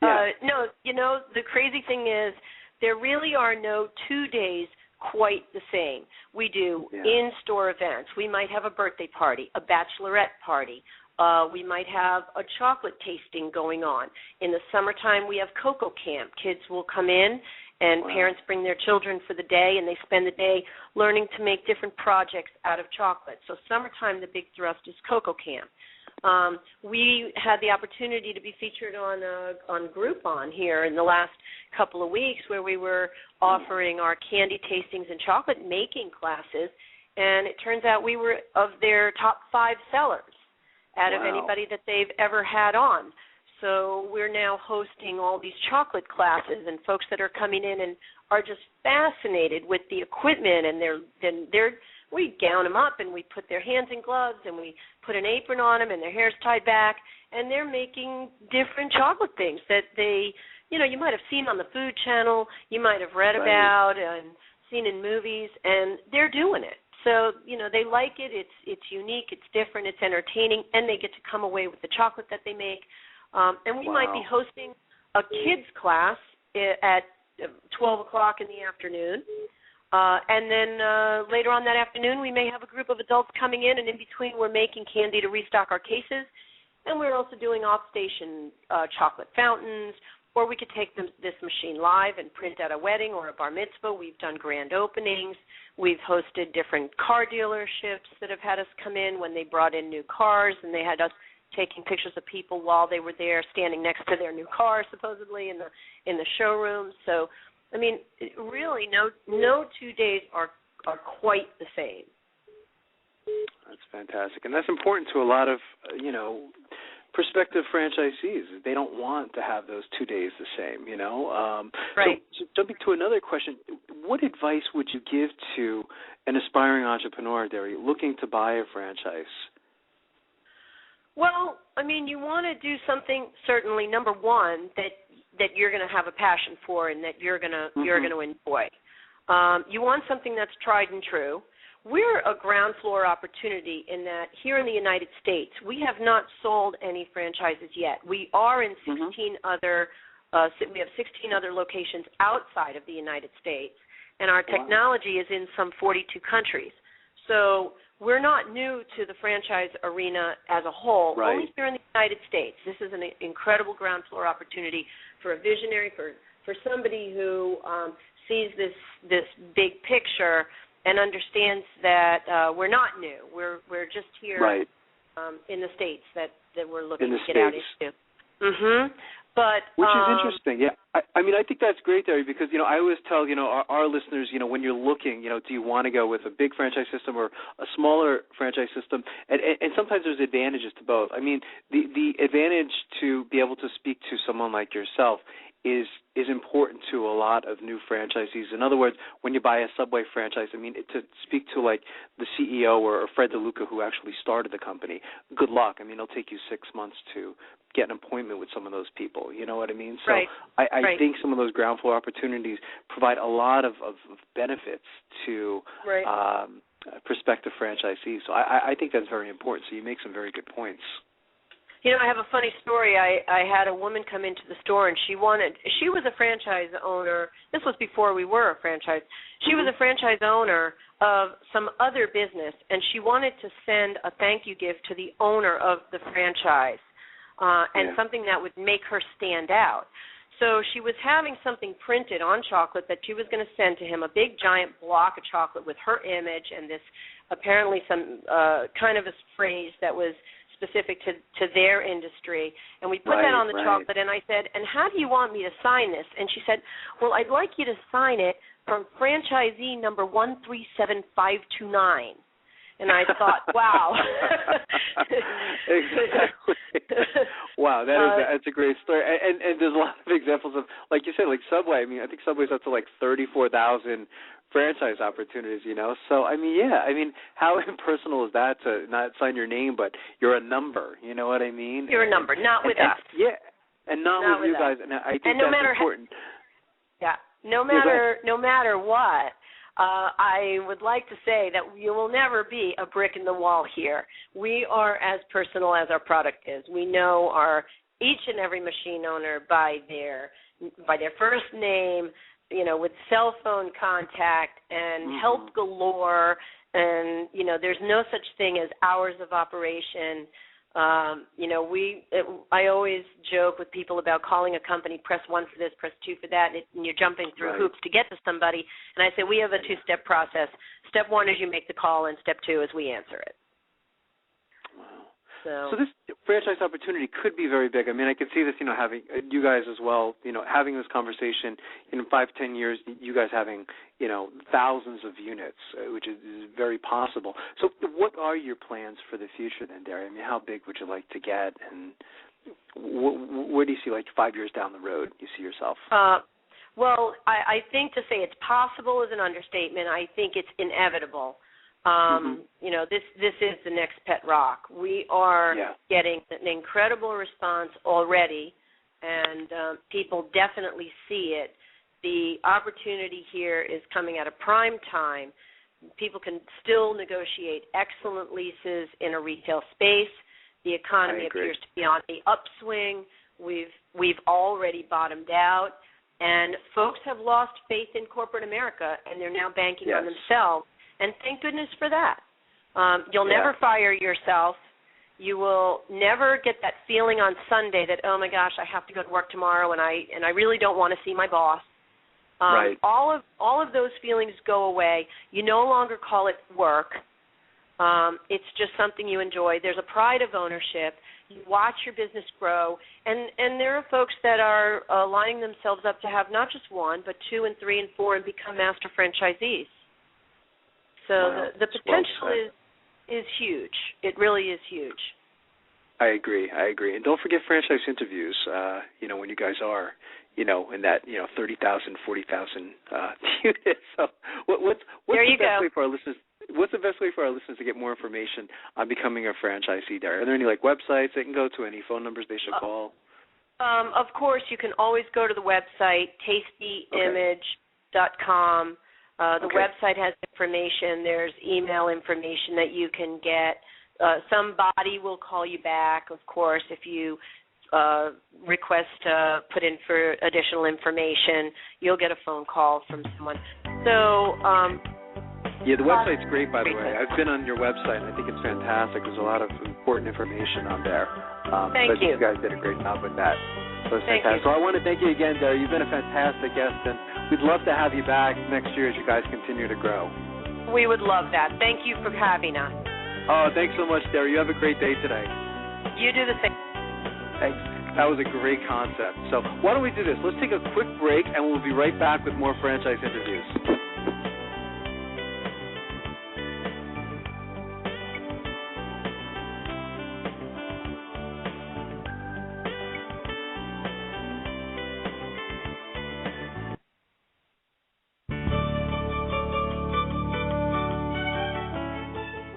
No, the crazy thing is there really are no 2 days quite the same. We do in-store events. We might have a birthday party, a bachelorette party. We might have a chocolate tasting going on. In the summertime, we have Cocoa Camp. Kids will come in, and parents bring their children for the day, and they spend the day learning to make different projects out of chocolate. So summertime, the big thrust is Cocoa Camp. We had the opportunity to be featured on Groupon here in the last couple of weeks, where we were offering our candy tastings and chocolate making classes, and it turns out we were of their top 5 sellers out of anybody that they've ever had on. So we're now hosting all these chocolate classes, and folks that are coming in and are just fascinated with the equipment, and we gown them up and we put their hands in gloves and we put an apron on them and their hair's tied back, and they're making different chocolate things that they, you might have seen on the Food Channel, you might have read about and seen in movies, and they're doing it. So, they like it. It's unique. It's different. It's entertaining, and they get to come away with the chocolate that they make. And we might be hosting a kids class at 12 o'clock in the afternoon. And then later on that afternoon, we may have a group of adults coming in, and in between we're making candy to restock our cases. And we're also doing off-station chocolate fountains, or we could take this machine live and print at a wedding or a bar mitzvah. We've done grand openings. We've hosted different car dealerships that have had us come in when they brought in new cars, and they had us taking pictures of people while they were there, standing next to their new car, supposedly in the showroom. So, I mean, really, no 2 days are quite the same. That's fantastic, and that's important to a lot of prospective franchisees. They don't want to have those 2 days the same. Right. So jumping to another question, what advice would you give to an aspiring entrepreneur, Derri, looking to buy a franchise? Well, I mean, you want to do something, certainly, number one, that you're going to have a passion for and that you're going to enjoy. You want something that's tried and true. We're a ground floor opportunity in that here in the United States, we have not sold any franchises yet. We are in 16 other we have 16 other locations outside of the United States, and our technology is in some 42 countries. So we're not new to the franchise arena as a whole, only here in the United States. This is an incredible ground floor opportunity for a visionary, for somebody who sees this big picture and understands that we're not new. We're just here in the States that we're looking to get out into. But which is interesting. Yeah, I mean, I think that's great, Derri, because I always tell our listeners, when you're looking, do you want to go with a big franchise system or a smaller franchise system? And sometimes there's advantages to both. I mean, the advantage to be able to speak to someone like yourself is important to a lot of new franchisees. In other words, when you buy a Subway franchise, I mean, to speak to like the CEO or Fred DeLuca who actually started the company, good luck. I mean, it'll take you 6 months to get an appointment with some of those people. You know what I mean? So right. I think some of those ground floor opportunities provide a lot of benefits to prospective franchisees. So I think that's very important. So you make some very good points. I have a funny story. I had a woman come into the store, and she was a franchise owner. This was before we were a franchise. She was a franchise owner of some other business, and she wanted to send a thank you gift to the owner of the franchise, and something that would make her stand out. So she was having something printed on chocolate that she was going to send to him, a big giant block of chocolate with her image and this apparently some kind of a phrase that was specific to their industry, and we put that on the chocolate, and I said, and how do you want me to sign this? And she said, well, I'd like you to sign it from franchisee number 137529. And I thought, wow. Exactly. Wow, that's a great story. And there's a lot of examples of, like you said, like Subway. I mean, I think Subway's up to like 34,000 franchise opportunities, So, I mean, how impersonal is that to not sign your name, but you're a number, you know what I mean? You're a number, not with us. Yeah, and not with you guys. And I think that's important. No matter what, I would like to say that you will never be a brick in the wall here. We are as personal as our product is. We know each and every machine owner by their first name, with cell phone contact and help galore, and there's no such thing as hours of operation. I always joke with people about calling a company, press 1 for this, press 2 for that, and you're jumping through hoops to get to somebody. And I say we have a 2-step process. Step 1 is you make the call, and step 2 is we answer it. So this franchise opportunity could be very big. I mean, I could see this, having you guys as well, having this conversation in 5-10 years, you guys having, thousands of units, which is very possible. So what are your plans for the future then, Derri? I mean, how big would you like to get, and where do you see, like, 5 years down the road, you see yourself? Well, I think to say it's possible is an understatement. I think it's inevitable. This is the next pet rock. We are getting an incredible response already, and people definitely see it. The opportunity here is coming at a prime time. People can still negotiate excellent leases in a retail space. The economy appears to be on the upswing. We've already bottomed out, and folks have lost faith in corporate America, and they're now banking on themselves. And thank goodness for that. You'll never fire yourself. You will never get that feeling on Sunday that, oh my gosh, I have to go to work tomorrow, and I really don't want to see my boss. All of those feelings go away. You no longer call it work. It's just something you enjoy. There's a pride of ownership. You watch your business grow, and there are folks that are lining themselves up to have not just 1, but 2 and 3 and 4 and become master franchisees. So the potential is huge. It really is huge. I agree. And don't forget franchise interviews, when you guys are, in that, 30,000, 40,000 units. So what's the best way for our listeners? What's the best way for our listeners to get more information on becoming a franchisee there? Are there any, websites they can go to, any phone numbers they should call? Of course, you can always go to the website, tastyimage.com. The website has information. There's email information that you can get. Somebody will call you back, of course, if you request to put in for additional information. You'll get a phone call from someone. So, the website's great, by the way. I've been on your website, and I think it's fantastic. There's a lot of important information on there. Thank you. You guys did a great job with that. So it's fantastic. So I want to thank you again, Derri. You've been a fantastic guest, and we'd love to have you back next year as you guys continue to grow. We would love that. Thank you for having us. Oh, thanks so much, Derri. You have a great day today. You do the same. Thanks. That was a great concept. So why don't we do this? Let's take a quick break, and we'll be right back with more franchise interviews.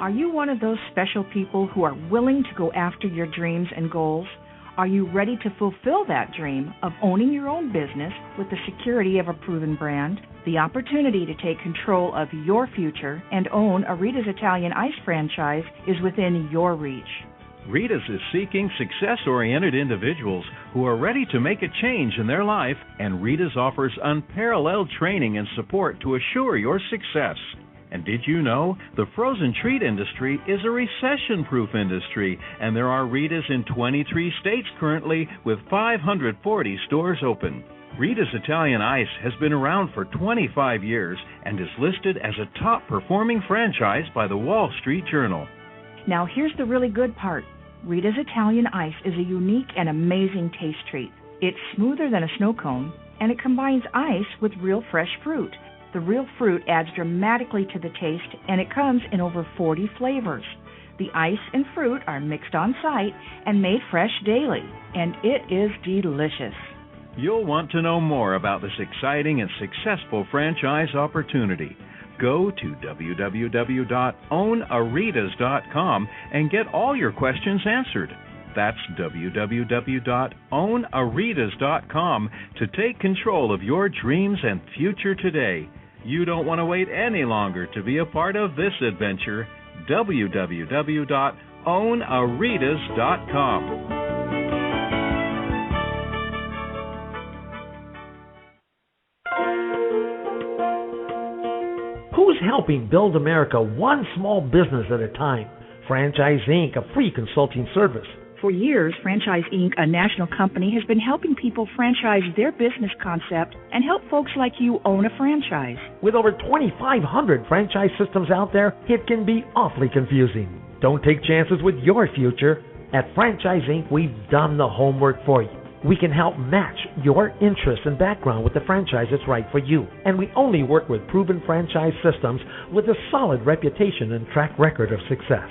Are you one of those special people who are willing to go after your dreams and goals? Are you ready to fulfill that dream of owning your own business with the security of a proven brand? The opportunity to take control of your future and own a Rita's Italian Ice franchise is within your reach. Rita's is seeking success-oriented individuals who are ready to make a change in their life, and Rita's offers unparalleled training and support to assure your success. And did you know the frozen treat industry is a recession-proof industry, and there are Rita's in 23 states currently with 540 stores open. Rita's Italian Ice has been around for 25 years and is listed as a top-performing franchise by the Wall Street Journal. Now here's the really good part. Rita's Italian Ice is a unique and amazing taste treat. It's smoother than a snow cone, and it combines ice with real fresh fruit. The real fruit adds dramatically to the taste, and it comes in over 40 flavors. The ice and fruit are mixed on site and made fresh daily, and it is delicious. You'll want to know more about this exciting and successful franchise opportunity. Go to www.ownaritas.com and get all your questions answered. That's www.ownaritas.com to take control of your dreams and future today. You don't want to wait any longer to be a part of this adventure. www.ownaritas.com. Who's helping build America one small business at a time? Franchise Inc., a free consulting service. For years, Franchise Inc., a national company, has been helping people franchise their business concept and help folks like you own a franchise. With over 2,500 franchise systems out there, it can be awfully confusing. Don't take chances with your future. At Franchise Inc., we've done the homework for you. We can help match your interests and background with the franchise that's right for you. And we only work with proven franchise systems with a solid reputation and track record of success.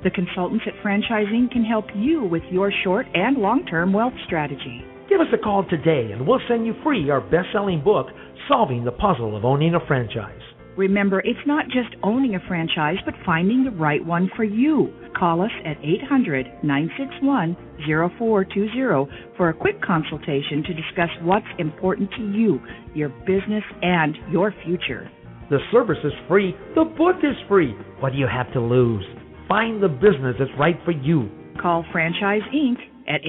The consultants at Franchise Inc. can help you with your short and long-term wealth strategy. Give us a call today and we'll send you free our best-selling book, Solving the Puzzle of Owning a Franchise. Remember, it's not just owning a franchise, but finding the right one for you. Call us at 800-961-0420 for a quick consultation to discuss what's important to you, your business, and your future. The service is free. The book is free. What do you have to lose? Find the business that's right for you. Call Franchise Inc. at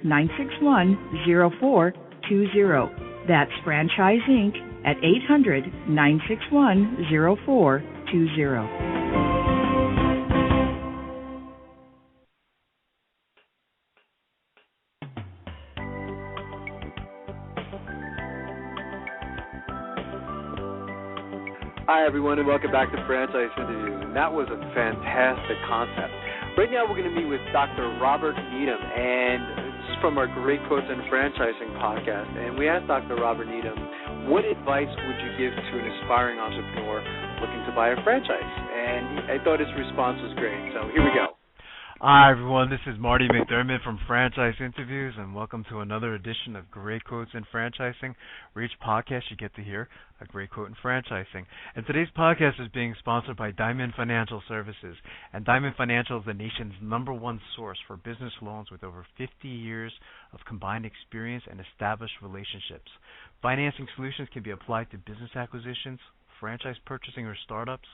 800-961-0420. That's Franchise Inc. at 800-961-0420. Hi, everyone, and welcome back to Franchise Interviews. And that was a fantastic concept. Right now, we're going to meet with Dr. Robert Needham, and it's from our Great Quotes in Franchising podcast. And we asked Dr. Robert Needham, what advice would you give to an aspiring entrepreneur looking to buy a franchise? And I thought his response was great. So here we go. Hi, everyone. This is Marty McDermott from Franchise Interviews, and welcome to another edition of Great Quotes in Franchising, where each podcast you get to hear a great quote in franchising. And today's podcast is being sponsored by Diamond Financial Services. And Diamond Financial is the nation's #1 source for business loans with over 50 years of combined experience and established relationships. Financing solutions can be applied to business acquisitions, franchise purchasing or startups,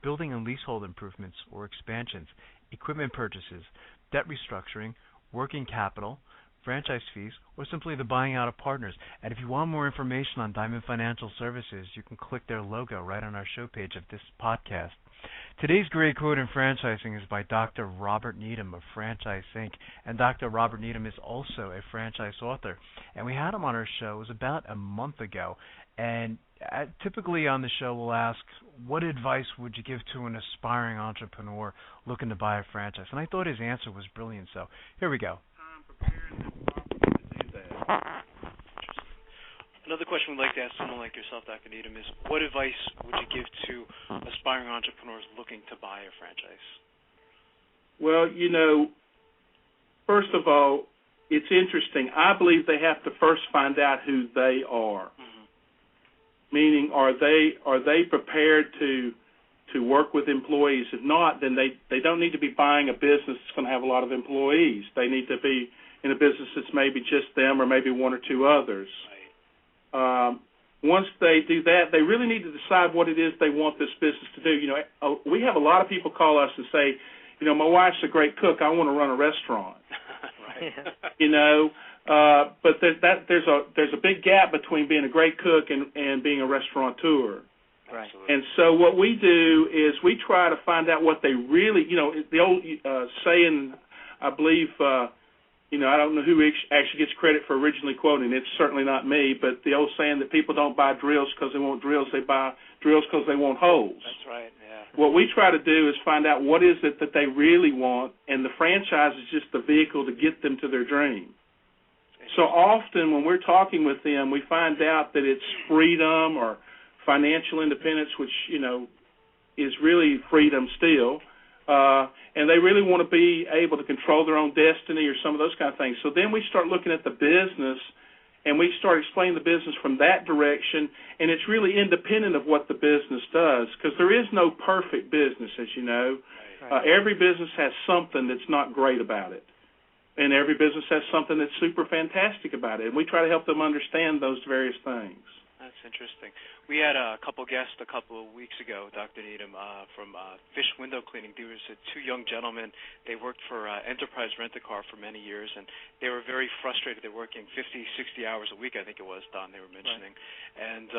building and leasehold improvements or expansions, equipment purchases, debt restructuring, working capital, franchise fees, or simply the buying out of partners. And if you want more information on Diamond Financial Services, you can click their logo right on our show page of this podcast. Today's great quote in franchising is by Dr. Robert Needham of Franchise Inc. And Dr. Robert Needham is also a franchise author. And we had him on our show, it was about a month ago. And typically on the show we'll ask, what advice would you give to an aspiring entrepreneur looking to buy a franchise? And I thought his answer was brilliant, so here we go. Prepared and proper Another question we'd like to ask someone like yourself, Dr. Needham, is what advice would you give to aspiring entrepreneurs looking to buy a franchise? Well, first of all, it's interesting. I believe they have to first find out who they are. Meaning, are they prepared to work with employees? If not, then they don't need to be buying a business that's going to have a lot of employees. They need to be in a business that's maybe just them or maybe one or two others. Right. Once they do that, they really need to decide what it is they want this business to do. We have a lot of people call us and say, my wife's a great cook. I want to run a restaurant. Right. But there's a big gap between being a great cook and being a restaurateur. Right. And so what we do is we try to find out what they really, the old saying, I believe, I don't know who actually gets credit for originally quoting. It's certainly not me, but the old saying that people don't buy drills because they want drills, they buy drills because they want holes. That's right, yeah. What we try to do is find out what is it that they really want, and the franchise is just the vehicle to get them to their dream. So often when we're talking with them, we find out that it's freedom or financial independence, which, is really freedom still, and they really want to be able to control their own destiny or some of those kind of things. So then we start looking at the business, and we start explaining the business from that direction, and it's really independent of what the business does, because there is no perfect business, as you know. Right. Every business has something that's not great about it, and every business has something that's super fantastic about it, and we try to help them understand those various things. That's interesting. We had a couple guests a couple of weeks ago, Dr. Needham, from Fish Window Cleaning. There was two young gentlemen. They worked for Enterprise Rent-A-Car for many years, and they were very frustrated. They were working 50, 60 hours a week, I think it was, Don, they were mentioning. Right. And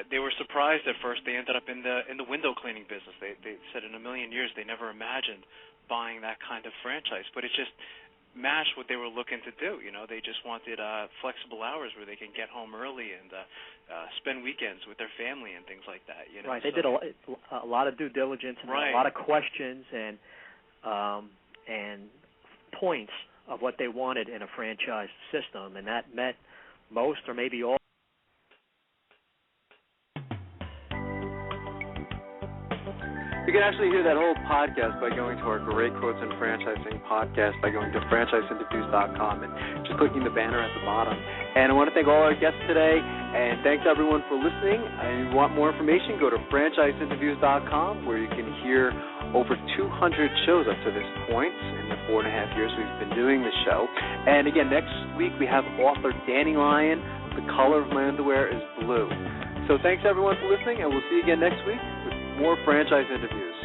they were surprised at first. They ended up in the window cleaning business. They said in a million years they never imagined buying that kind of franchise, but it just match what they were looking to do. They just wanted flexible hours where they can get home early and spend weekends with their family and things like that. Right. They did a lot of due diligence and a lot of questions and points of what they wanted in a franchise system, and that met most or maybe all. You can actually hear that whole podcast by going to our Great Quotes in Franchising podcast by going to franchiseinterviews.com and just clicking the banner at the bottom. And I want to thank all our guests today, and thanks everyone for listening. And if you want more information, go to franchiseinterviews.com, where you can hear over 200 shows up to this point in the 4.5 years we've been doing the show. And again, next week we have author Danny Lyon. The color of my underwear is blue. So thanks everyone for listening, and we'll see you again next week with more franchise interviews.